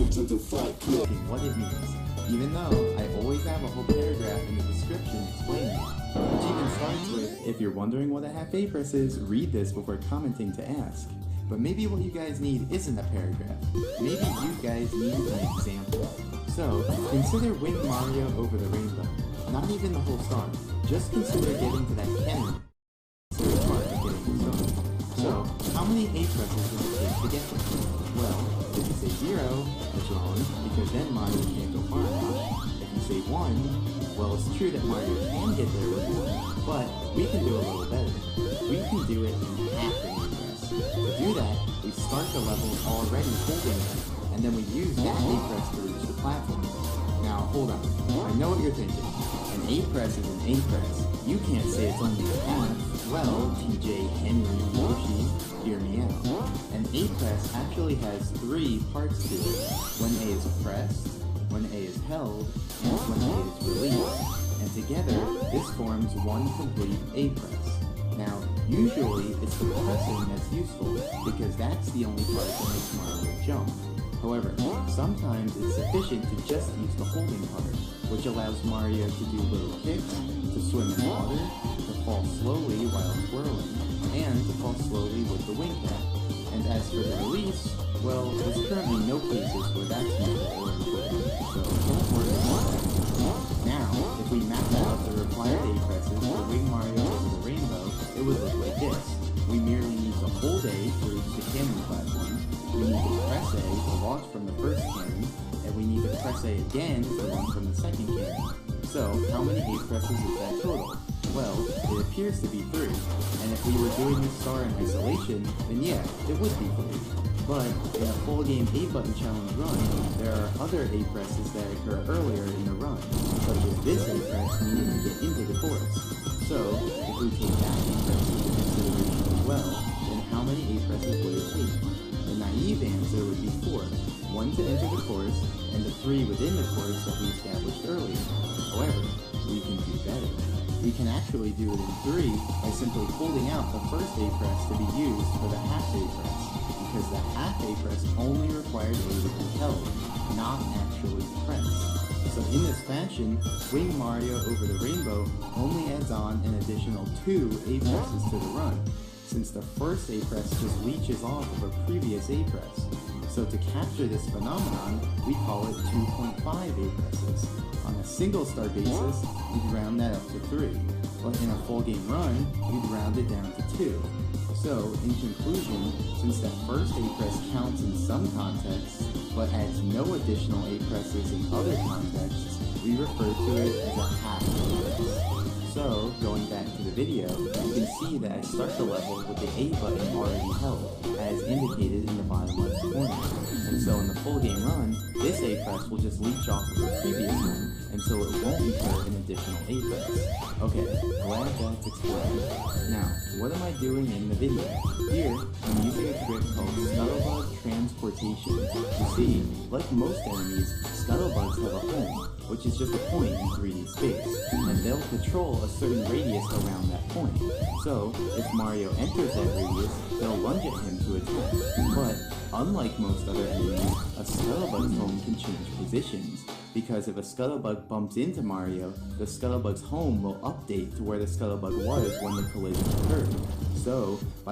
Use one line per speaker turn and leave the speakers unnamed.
what it means, even though I always have a whole paragraph in the description explaining it. Which even starts with, if you're wondering what a half A press is, read this before commenting to ask. But maybe what you guys need isn't a paragraph. Maybe you guys need an example. So, consider Wing Mario over the rainbow. Not even the whole star. Just consider getting to that cannon. So it's part of getting the star. So, how many A presses does it take to get there? Well, if you say 0, that's wrong, because then Mario can't go far enough. If you say 1, well, it's true that Mario can get there with 1, but we can do a little better. We can do it in half an A press. To do that, we start the level already holding it, and then we use that A press to reach the platform. Now, hold on. I know what you're thinking. An A press is an A press. You can't say it's only a half. Well, TJ, Henry, Yoshi, hear me out. An A press actually has 3 parts to it. When A is pressed, when A is held, and when A is released. And together, this forms one complete A press. Now, usually, it's the pressing that's useful, because that's the only part that makes Mario jump. However, sometimes it's sufficient to just use the holding part, which allows Mario to do little kicks, to swim in water, to fall slowly while twirling, and to fall slowly with the wing cap. And as for the release, well, there's currently no cases where that's useful or important, so don't worry about that. Now, if we map out the required A presses for Wing Mario over the rainbow, it would look like this. We merely need to hold A to reach the cannon platform, we need to press A to launch from the first cannon, and we need to press A again to launch from the second cannon. So, how many A presses is that total? Well, it appears to be 3, and if we were doing this star in isolation, then yeah, it would be 3. But in a full game A button challenge run, there are other A presses that occur earlier in the run, such as this A press needing to get into the chorus. So, if we take that A press into consideration as well, then how many A presses would it take? The naive answer would be 4, 1 to enter the chorus, and the 3 within the chorus that we established earlier. However, we can do better. We can actually do it in 3 by simply holding out the first A press to be used for the half A press, because the half A press only required A to be held, not actually pressed. So in this fashion, Wing Mario over the rainbow only adds on an additional 2 A presses to the run, since the first A press just leeches off of a previous A press. So to capture this phenomenon, we call it 2.5 A presses. On a single star basis, we'd round that up to 3, but in a full game run, we'd round it down to 2. So, in conclusion, since that first A press counts in some contexts, but adds no additional A presses in other contexts, we refer to it as a half A press. So, going back to the video, you can see that I start the level with the A button already held, as indicated in the bottom left corner. And so in the full game run, this A press will just leech off of the previous one, and so it won't incur an additional A press. Okay, glad that's explained. Now, what am I doing in the video? Here, I'm using a trick called Scuttlebug Transportation. You see, like most enemies, Scuttlebugs have a home, which is just a point in 3D space, and they'll patrol a certain radius around that point. So, if Mario enters that radius, they'll lunge at him to attack. But, unlike most other enemies, a Scuttlebug's home can change positions, because if a Scuttlebug bumps into Mario, the Scuttlebug's home will update to where the Scuttlebug was when the collision occurred. So, by